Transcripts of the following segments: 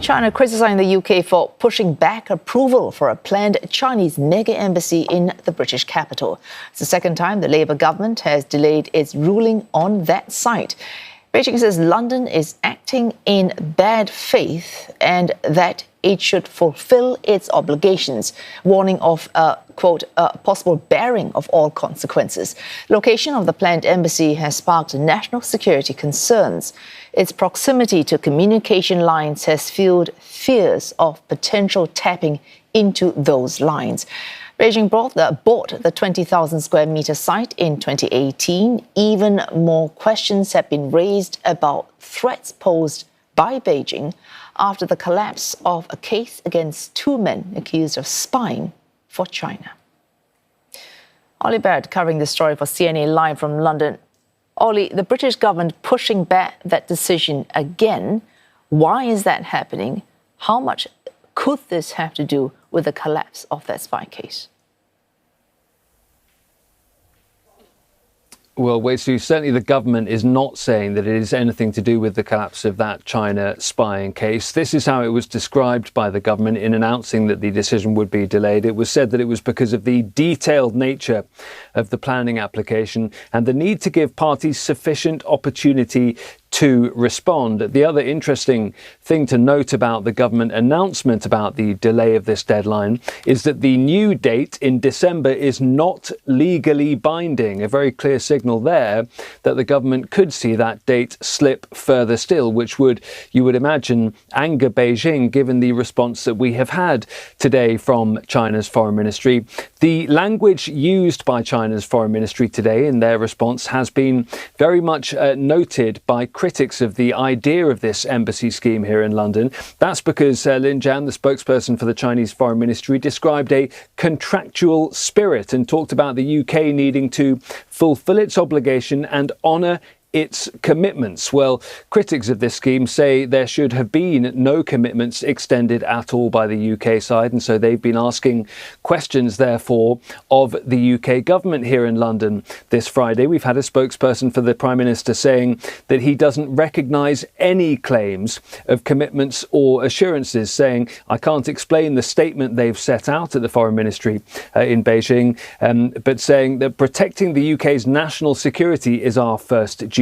China criticizing the UK for pushing back approval for a planned Chinese mega embassy in the British capital. It's the second time the Labour government has delayed its ruling on that site. Beijing says London is acting in bad faith and that it should fulfil its obligations, warning of quote, possible bearing of all consequences. Location of the planned embassy has sparked national security concerns. Its proximity to communication lines has fueled fears of potential tapping into those lines. Beijing bought the 20,000 square metre site in 2018. Even more questions have been raised about threats posed by Beijing after the collapse of a case against two men accused of spying for China. Olly Barratt covering the story for CNA Live from London. Olly, the British government pushing back that decision again. Why is that happening? How much could this have to do with the collapse of that spy case? Well, Wei Su, certainly the government is not saying that it is anything to do with the collapse of that China spying case. This is how it was described by the government in announcing that the decision would be delayed. It was said that it was because of the detailed nature of the planning application and the need to give parties sufficient opportunity to respond. The other interesting thing to note about the government announcement about the delay of this deadline is that the new date in December is not legally binding. A very clear signal there that the government could see that date slip further still, which would, you would imagine, anger Beijing given the response that we have had today from China's foreign ministry. The language used by China's foreign ministry today in their response has been very much noted by critics of the idea of this embassy scheme here in London. That's because Lin Jian, the spokesperson for the Chinese Foreign Ministry, described a contractual spirit and talked about the UK needing to fulfil its obligation and honour its commitments. Well, critics of this scheme say there should have been no commitments extended at all by the UK side, and so they've been asking questions, therefore, of the UK government here in London this Friday. We've had a spokesperson for the Prime Minister saying that he doesn't recognise any claims of commitments or assurances, saying, I can't explain the statement they've set out at the Foreign Ministry in Beijing, but saying that protecting the UK's national security is our first duty.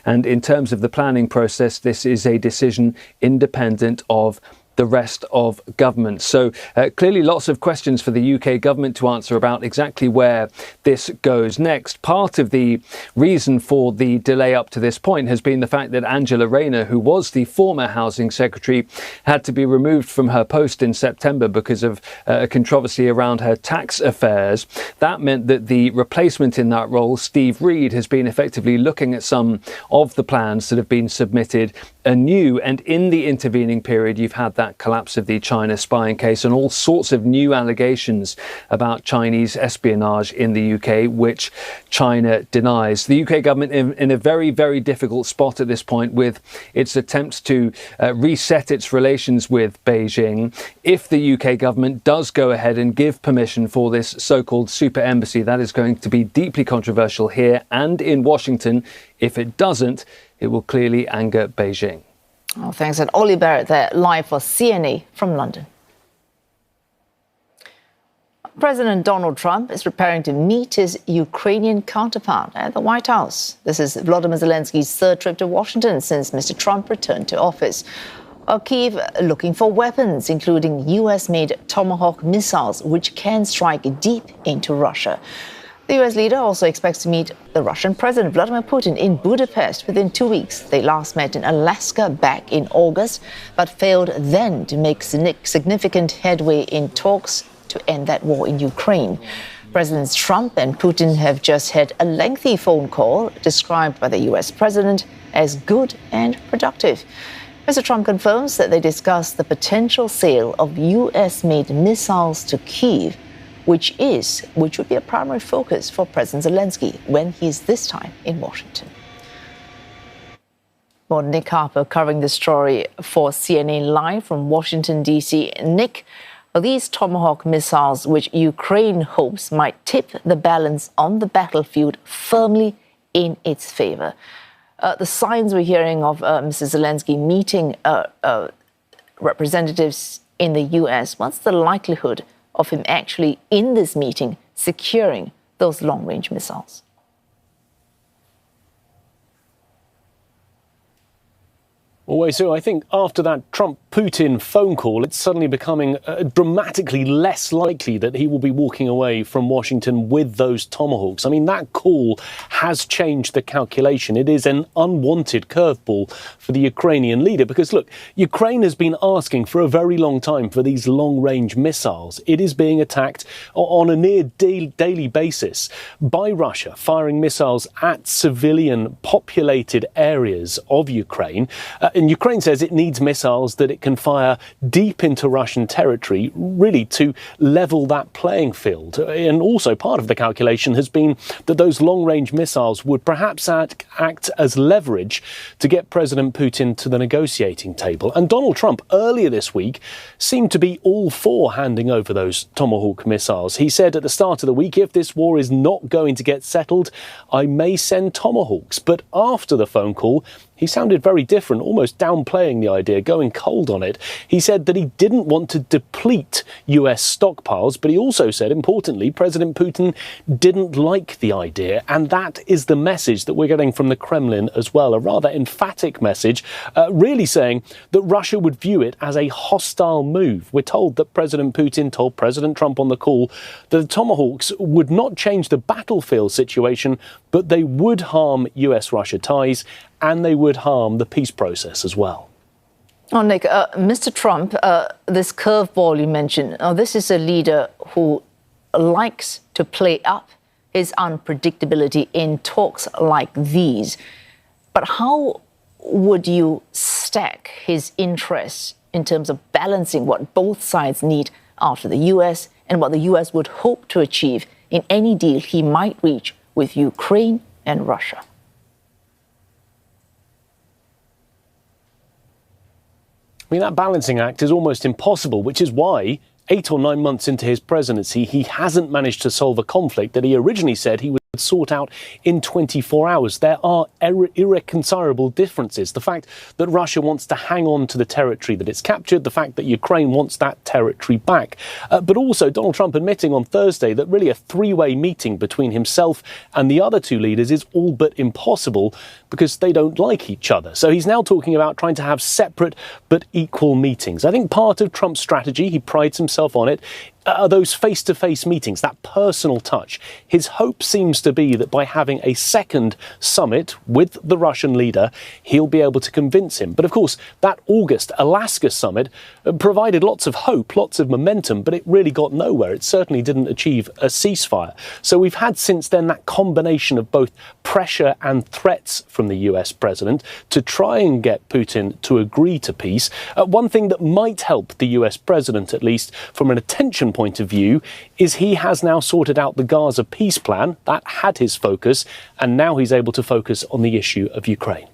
And in terms of the planning process, this is a decision independent of the rest of government. So clearly lots of questions for the UK government to answer about exactly where this goes next. Part of the reason for the delay up to this point has been the fact that Angela Rayner, who was the former Housing Secretary, had to be removed from her post in September because of a controversy around her tax affairs. That meant that the replacement in that role, Steve Reed, has been effectively looking at some of the plans that have been submitted anew. And in the intervening period, you've had that collapse of the China spying case and all sorts of new allegations about Chinese espionage in the UK, which China denies. The UK government in a very, very difficult spot at this point with its attempts to reset its relations with Beijing. If the UK government does go ahead and give permission for this so-called super embassy, that is going to be deeply controversial here and in Washington. If it doesn't, it will clearly anger Beijing. Oh, thanks. And Olly Barratt there, live for CNA from London. President Donald Trump is preparing to meet his Ukrainian counterpart at the White House. This is Volodymyr Zelensky's third trip to Washington since Mr. Trump returned to office. Kyiv looking for weapons, including US-made Tomahawk missiles, which can strike deep into Russia. The US leader also expects to meet the Russian President Vladimir Putin in Budapest within 2 weeks. They last met in Alaska back in August, but failed then to make significant headway in talks to end that war in Ukraine. Presidents Trump and Putin have just had a lengthy phone call described by the US president as good and productive. Mr. Trump confirms that they discussed the potential sale of US-made missiles to Kyiv, which would be a primary focus for President Zelensky when he's this time in Washington. Well, Nick Harper covering the story for CNA Live from Washington, D.C. Nick, these Tomahawk missiles, which Ukraine hopes might tip the balance on the battlefield firmly in its favor. The signs we're hearing of Mr. Zelensky meeting representatives in the US, what's the likelihood of him actually in this meeting securing those long-range missiles? Well, so I think after that Trump-Putin phone call, it's suddenly becoming dramatically less likely that he will be walking away from Washington with those tomahawks. I mean, that call has changed the calculation. It is an unwanted curveball for the Ukrainian leader because, look, Ukraine has been asking for a very long time for these long-range missiles. It is being attacked on a near daily basis by Russia, firing missiles at civilian populated areas of Ukraine. And Ukraine says it needs missiles that it can fire deep into Russian territory, really to level that playing field. And also part of the calculation has been that those long-range missiles would perhaps act as leverage to get President Putin to the negotiating table. And Donald Trump earlier this week seemed to be all for handing over those Tomahawk missiles. He said at the start of the week, if this war is not going to get settled, I may send Tomahawks. But after the phone call, he sounded very different, almost downplaying the idea, going cold on it. He said that he didn't want to deplete US stockpiles, but he also said, importantly, President Putin didn't like the idea. And that is the message that we're getting from the Kremlin as well, a rather emphatic message, really saying that Russia would view it as a hostile move. We're told that President Putin told President Trump on the call that the Tomahawks would not change the battlefield situation, but they would harm US-Russia ties and they would harm the peace process as well. Oh, Nick, Mr. Trump, this curveball you mentioned, this is a leader who likes to play up his unpredictability in talks like these. But how would you stack his interests in terms of balancing what both sides need after the US and what the US would hope to achieve in any deal he might reach with Ukraine and Russia? I mean, that balancing act is almost impossible, which is why 8 or 9 months into his presidency, he hasn't managed to solve a conflict that he originally said he would sort out in 24 hours. There are irreconcilable differences. The fact that Russia wants to hang on to the territory that it's captured, the fact that Ukraine wants that territory back. But also Donald Trump admitting on Thursday that really a three-way meeting between himself and the other two leaders is all but impossible because they don't like each other. So he's now talking about trying to have separate but equal meetings. I think part of Trump's strategy, he prides himself on it, are those face-to-face meetings, that personal touch. His hope seems to be that by having a second summit with the Russian leader, he'll be able to convince him. But of course, that August Alaska summit provided lots of hope, lots of momentum, but it really got nowhere. It certainly didn't achieve a ceasefire. So we've had since then that combination of both pressure and threats from the US president to try and get Putin to agree to peace. One thing that might help the US president, at least from an attention point of view, is he has now sorted out the Gaza peace plan. That had his focus, and now he's able to focus on the issue of Ukraine.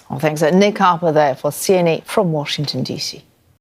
Well, thanks. Nick Harper there for CNA from Washington, D.C.